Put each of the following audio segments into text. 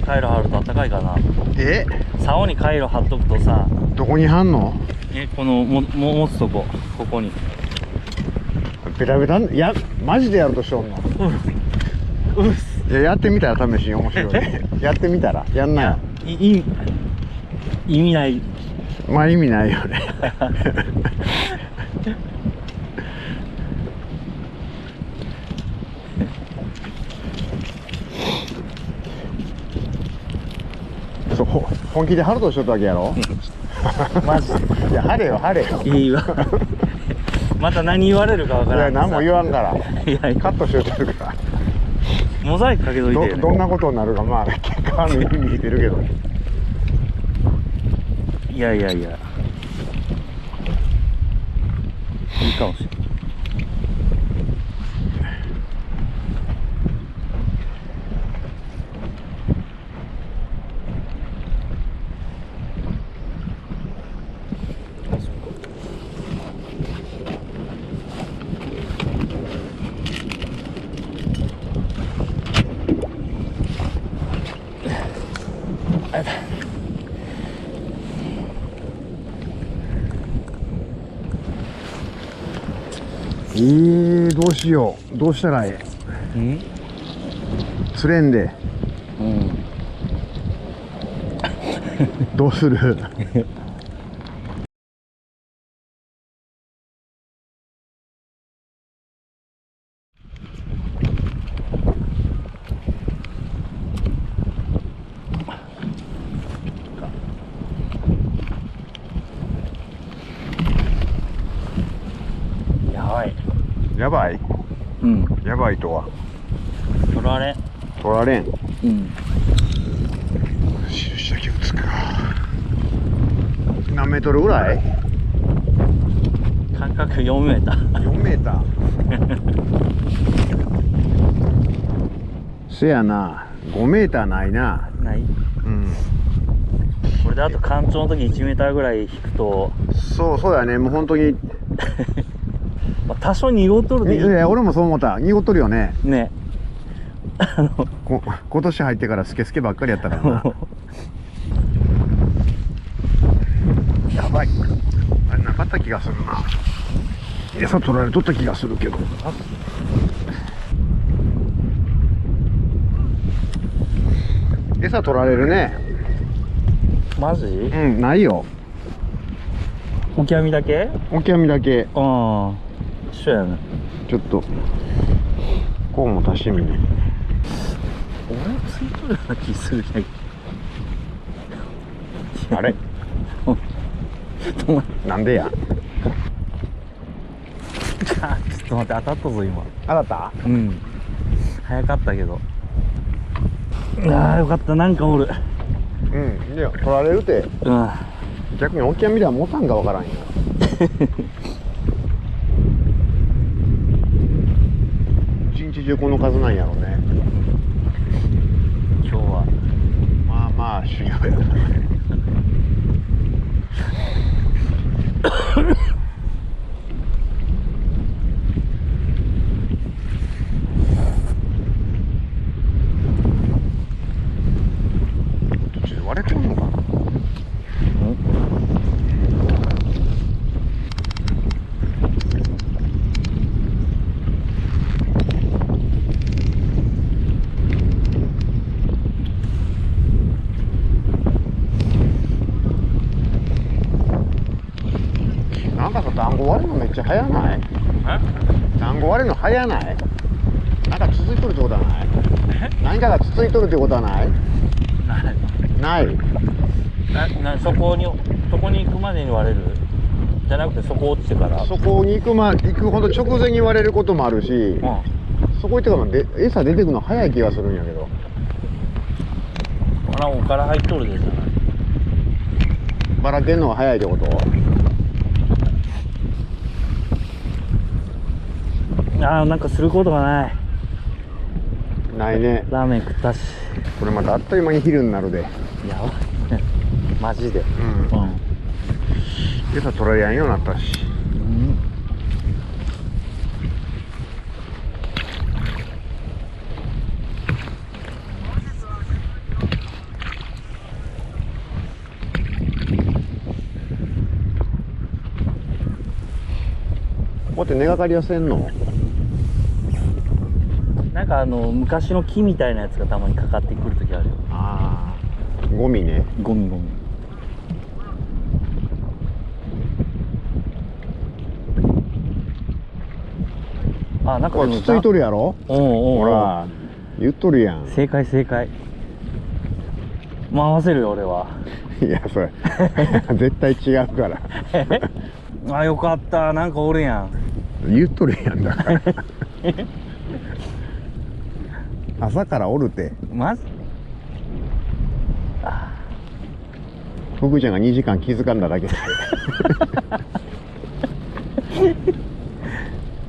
回路貼るとあったかいかな。え、竿に回路貼っとくとさ、どこに貼んの？この持つとこ、ここに。ベタベタ、いや、マジでやるとしよんの？うっす。いや、やってみたら試しに面白い。やってみたら、やんなよ。意味ない。まあ意味ないよね。そう、本気で貼るとしとったわけやろ？マジいや、貼れよ、貼れよ。いいわ。また何言われるかわからん。いや、何も言わんから。いや、カットしようとるから。モザイクかけといてよね。どんなことになるか、まあ、顔の意味見えてるけど。いやいやいや。いいかもしれない。どうしよう。どうしたらええ？釣れんで。どうする？やばい。やばい？うん。やばいとは取られ。取られん。うん。印だけ打つか。何メートルぐらい？間隔4メーター。4メーター。せやな、5メーターないな。ない。うん。これであと干潮の時1メーターぐらい引くと、そうやね、もう本当に。まあ、多少濁っとるでいい。いや、俺もそう思った。濁っとるよね。ね。今年入ってからスケスケばっかりやったからな。やばい。あれなかった気がするな。餌取られとった気がするけど。餌取られるね。マジ？うん、ないよ。オキアミだけ？オキアミだけ。ああ、一緒やね。ちょっとこうも足しみに。俺ついとるような気するけど。あれなんでや。ちょっと待って、当たったぞ今。当たった？うん。早かったけど。ああ、よかった、なんかおる。うん、いや、取られるて。うん。逆にオキアミでは持たんかわからんよ。一日中この数なんやろね。今日は。まあまあ修行やな。途中で割れてんのかな。なんかさ、団子割るのめっちゃ早ない？団子割るの早ない？なんか続いとるってことはない？何かが続いとるってことはない？ない。そこに行くまでに割れる？じゃなくてそこ落ちてから？そこに行くほど直前に割れることもあるし、そこ行ってから餌出てくの早い気がするんやけど。おから入っとるでじゃない？ばらけんのが早いってこと？ああ、なんかすることがない。ないね。ラーメン食ったし。これまたあっという間に昼になるで。やばい。マジで。うん。餌取られやんようになったし。って根がかりはせんの？なんか昔の木みたいなやつがたまにかかってくるときあるよ。ああ、ゴミね。ゴミゴミ。あ、なんかこれつついとるやろ。おうおうおう、ほら言っとるやん。正解正解。回せるよ俺は。いやそれ絶対違うからあ、よかった、なんかおるやん。言っとるやんだから朝からおるて。マジ？福ちゃんが2時間気づかんだだけで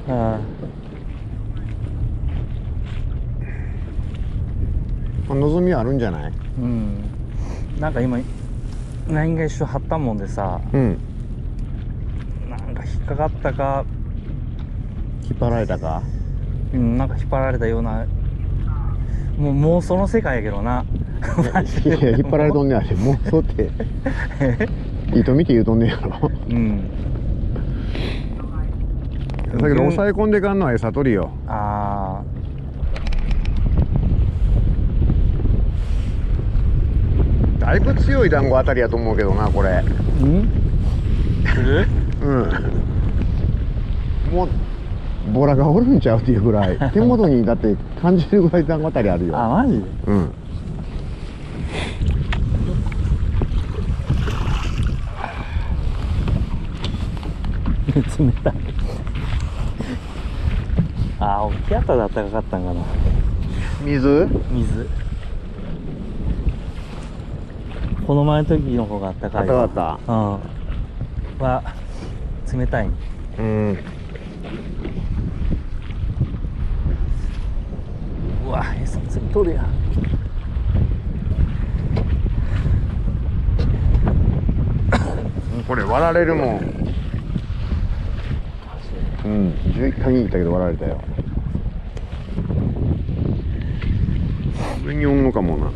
あまあ望みはあるんじゃない？うん。なんか今何が一瞬張ったもんでさ、うん。なんか引っかかったか、引っ張られたか？うん、なんか引っ張られたような、もうその世界やけどな。いや引っ張られとんねやで。もうそうって糸見て言うとんねやろうん。だけど抑え込んでかんのは餌取りよ。あだいぶ強い団子あたりやと思うけどなこれ。あ。うん来る？うん。もうボラがおるんちゃうっていうぐらい手元にだって感じるぐらい団子あたりあるよ。あ、マジで？うん。冷たい。あ、大きいやったらあったかかったんかな。水？水。この前の時の方があったかいわ。あったかかった。うん。は冷たい。うん。うわ、餌ついとるやん。これ割られるもん。うん。11回に行ったけど割られたよ。上におんのかもな。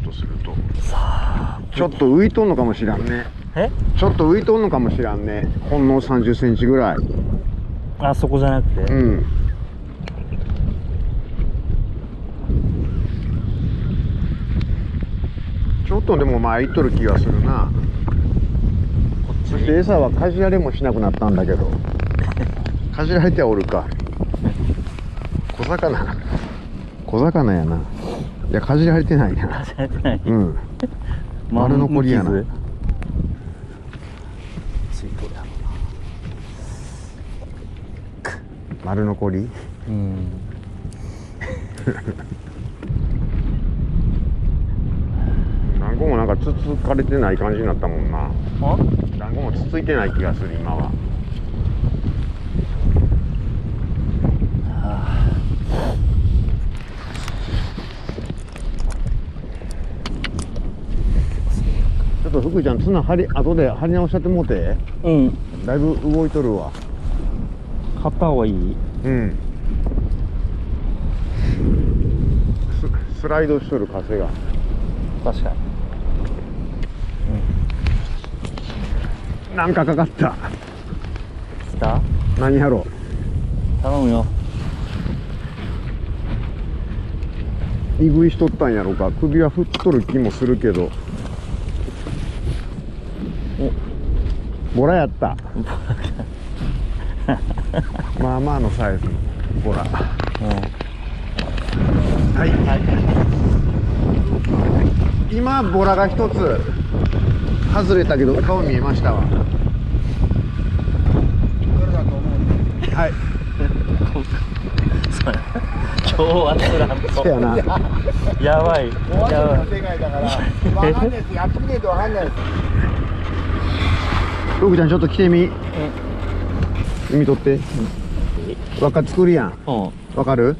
とすると。ちょっと浮いとんのかもしらんね。え？ちょっと浮いとんのかもしらんね。ほんの30センチぐらい。あそこじゃなくて。うん。ちょっとでも前行っとる気がするな。こっちそして餌はかじられもしなくなったんだけどかじられてはおるか。小魚やな。いやかじられてないな。されてない。うん。丸残りやな。ついとるやろ丸残り。な。うん。団子もなんかつつかれてない感じになったもんな。あ？団子もつついてない気がする今は。ちょっと福ちゃん綱後で張り直しちゃってもうて。うん。だいぶ動いとるわ。買った方がいい？うん。スライドしとる風が。確かに。なんかかかった。来た？何やろう。頼むよ。いぐいしとったんやろか。首は振っとる気もするけど。お、ボラやった。まあまあのサイズのボラ。はい、はい、今ボラが一つ外れたけど顔見えましたわ。はい。それ今日はつらんと。そうやな。やばい。やばい。世界だからわかんないです。やってみないとわかんないです。ロクちゃんちょっと来てみ。見とって。輪っか作るやん。わかる？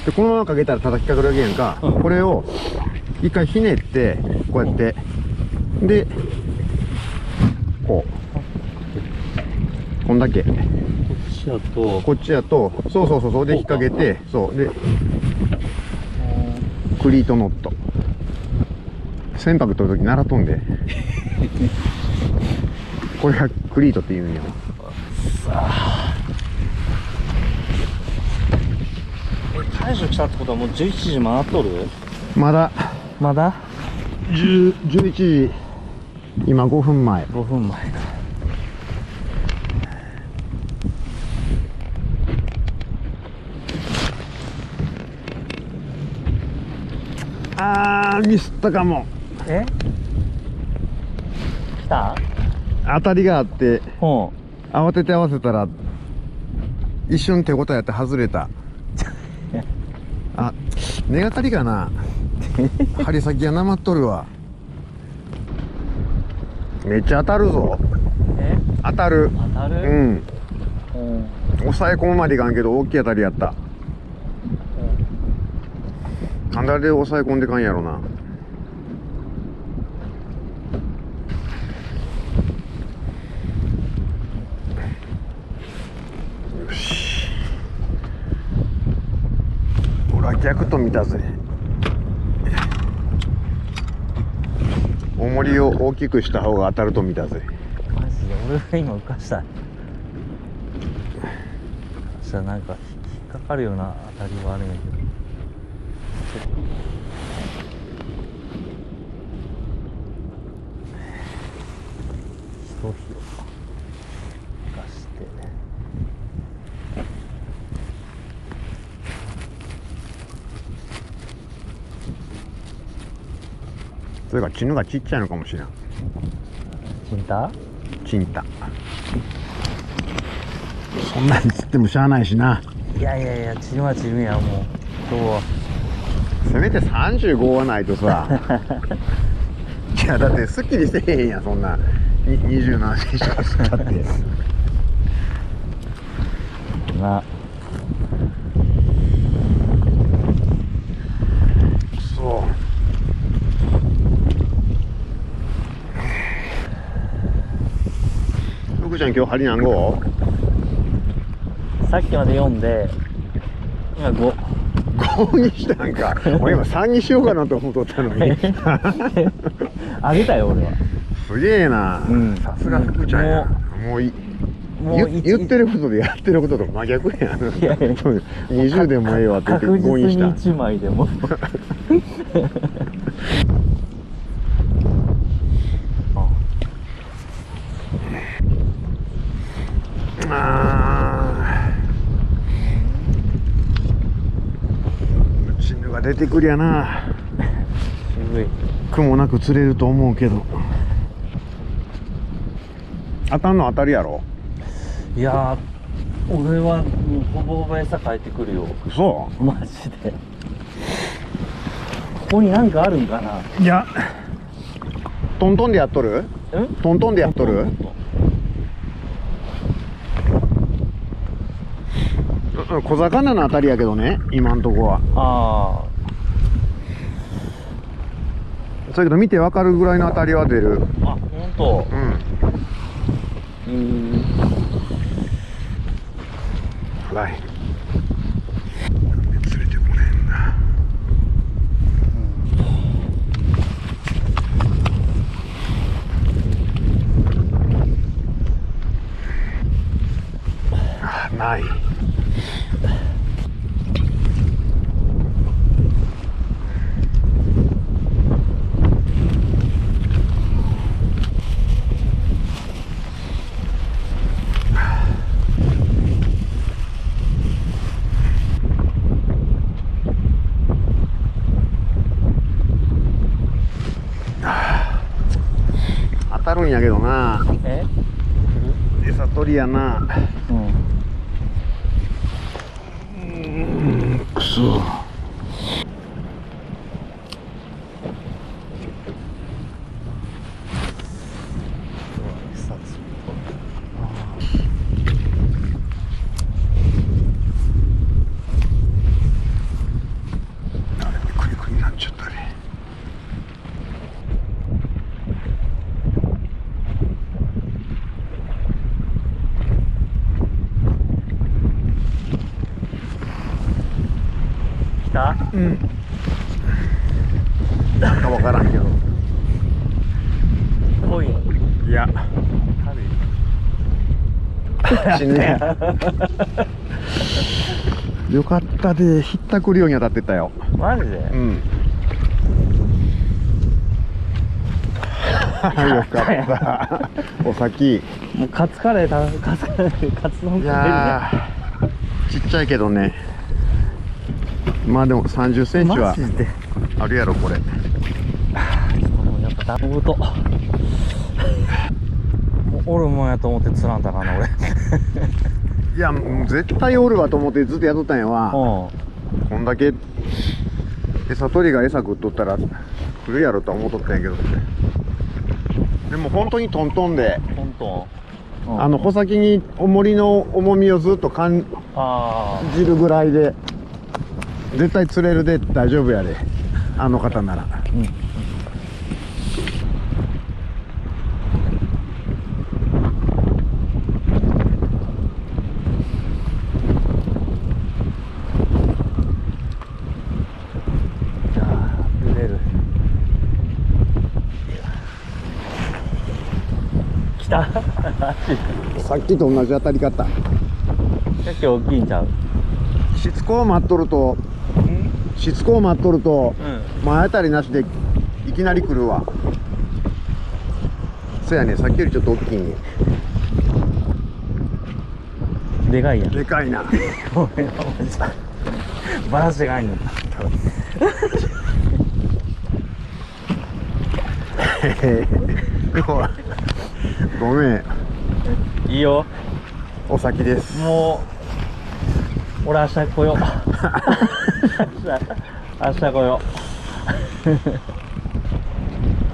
でこのままかけたら叩きかかるわけやんか。これを一回ひねってこうやってでこんだけ。こっちだと。こっちやとそうで引っ掛けてそうでクリートノット。船舶取るとき習っとんで。これがクリートって言うんよ。さあ大将来たってことはもう11時回っとる？まだまだ11時今5分前。5分前か。あーミスったかも。え来た？当たりがあってほ慌てて合わせたら一瞬手応えあって外れた。あ、根がかりかな。針先がなまっとるわ。めっちゃ当たるぞ。え当たる。当たる？うん。うん抑え込むまでいかんけど大きい当たりやった。なんであれで抑え込んでかんやろな。よし。俺は逆と見たぜ。重りを大きくした方が当たると見たぜ。マジで俺が今浮かしたい。そしたらなんか引っかかるような当たりはあるんやけど。ひとひと浮かして。それからチヌがちっちゃいのかもしれん。チンタ？チンタ。そんなに釣ってもしゃあないしな。いやいやいや、チンはチンやもう。今日は。せめて35はないとさ。いやだってすっきりせえへんやんそんな27センチとか釣ったって。な。そう。福ちゃん今日針何号？さっきまで読んで、今5。5にしたんか。俺今3にしようかなと思っとったのに。あげたよ俺は。すげえな。うんさすが福ちゃんや。もういもう言ってることでやってることと真逆やん。いやいや20でもええわって言って確実5にした。に1枚でもチヌが出てくりゃな。渋い。苦もなく釣れると思うけど。当たんの当たりやろ。いやー、俺はもうほぼほぼ餌変えてくるよ。そマジで。ここになんかあるんかな。う。いやトントンでやっとる？ん？トントンでやっとる？小魚の当たりやけどね今んとこは。あそれけど見てわかるぐらいの当たりは出る。あ、ほんと。フライ。なんで釣れてこねえんだ。あ、ない。当たるんやけどな。え？餌取りやな。くそ。あれクリクリになっちゃったね。来た？うん。なんかわからんけど。濃い。いや。軽い。死ぬやん。よかったで、ひったくるように当たってたよ。マジで。うん。よかった。お先。もうカツカレーカツ丼食べるね。いやー、ちっちゃいけどね。まあでも30センチはマジで。あるやろこれ。もうやっぱダブとおるもんやと思って釣らんたかな俺。いやもう絶対おるわと思ってずっとやっとったんやわ。こんだけ餌取りが餌食っとったら来るやろとは思っとったんやけど。でも本当にトントンで、トントン、穂先に重りの重みをずっと感じるぐらいで絶対釣れるで大丈夫やで、あの方なら。うん。じゃあ揺れる。来た。さっきと同じ当たり方。結構大きいんちゃう。しつこを待っとると前当たりなしでいきなり来るわ。そやね、さっきよりちょっと大きいね。でかいやん。でかいな。バラシでかいの。ごめん、いいよ。お先です。もう俺明日来よう。明日来よう。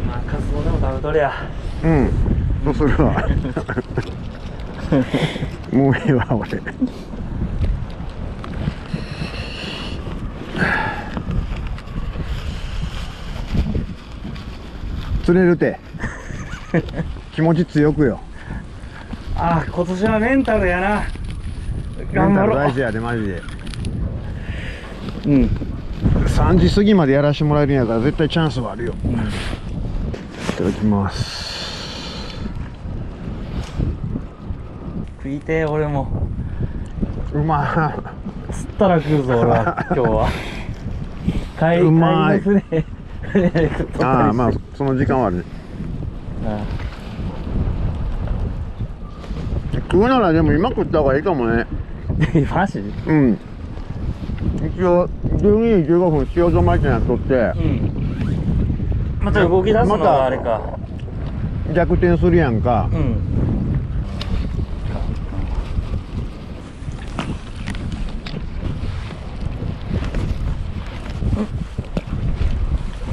まあカツオでも食べとりゃ。うん、そうするわ。もうええわ俺。釣れるて。気持ち強くよ。ああ、今年はメンタルやな。メンタル大事やでマジで。うん。3時過ぎまでやらしてもらえるんやから絶対チャンスはあるよ。うん、いただきます。食いてえ俺も。うまい。吸ったら食うぞ俺は今日は。うまい。帰りの船で食っとったりして。ああ、まあその時間はあるね。食うならでも今食った方がいいかもね。マジ？うん。一応12時15分塩止まりってなっとって、うん。また動き出すのがあれか。逆転するやんか。うん。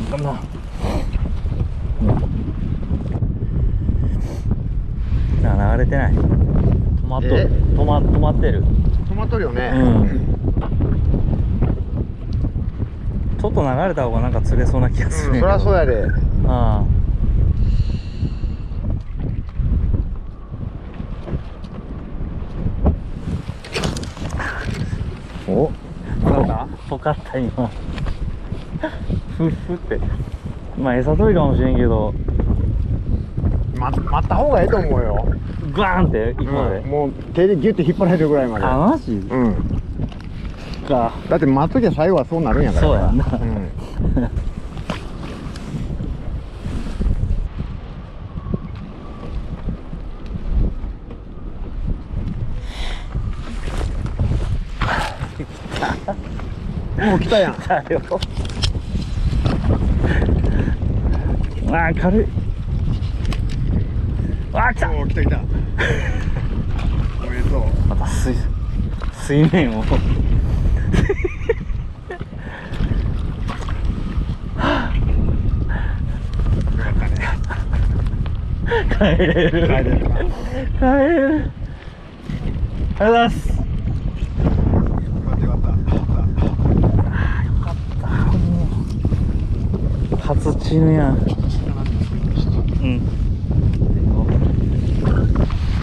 かな。あ、流れてない。止まっとる。止まってる。止まっとるよね。うん。ちょっと流れた方がなんか釣れそうな気がする、そりゃそうやで。ああ。お、まだぽかった今。ふっふって。まあ餌取りかもしれんけど。待った方がいいと思うよ。ガーンって行くまで、もう手でギュッて引っ張られるぐらいまで。あ、マジ？か。だって待っときゃ最後はそうなるんやから。そうやんな。もう来たやん。来たよ。ああ、軽い。ああ、来た。おー、来た来た。おめでとう。また水面を。帰れる。帰れる。ありがとうございます。初チヌやん。うん。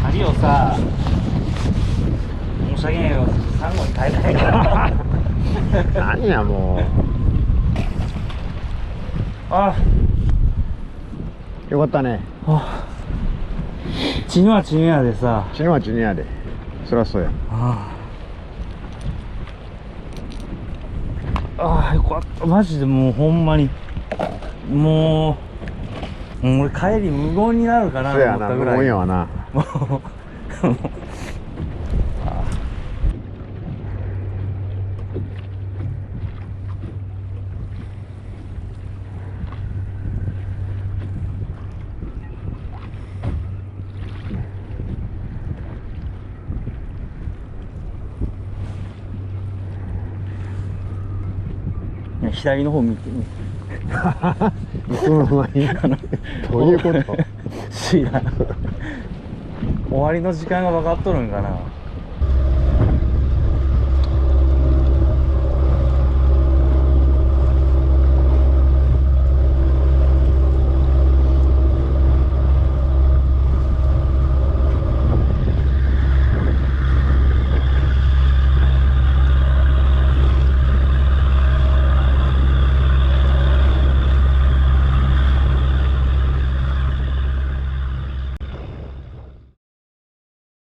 針をさ、申し訳ないけど、サンゴに変えたいから。何やもあ、う。よかったね。チヌはチヌやでさ。チヌはチヌやで。そりゃそうや。ああ、よかった。マジでもうほんまにもう俺帰り無言になるかなと思そうやな、無ったぐらい。言やわな。もう左の方見てみ。そのままにどういうこと？知らん。終わりの時間が分かっとるんかな。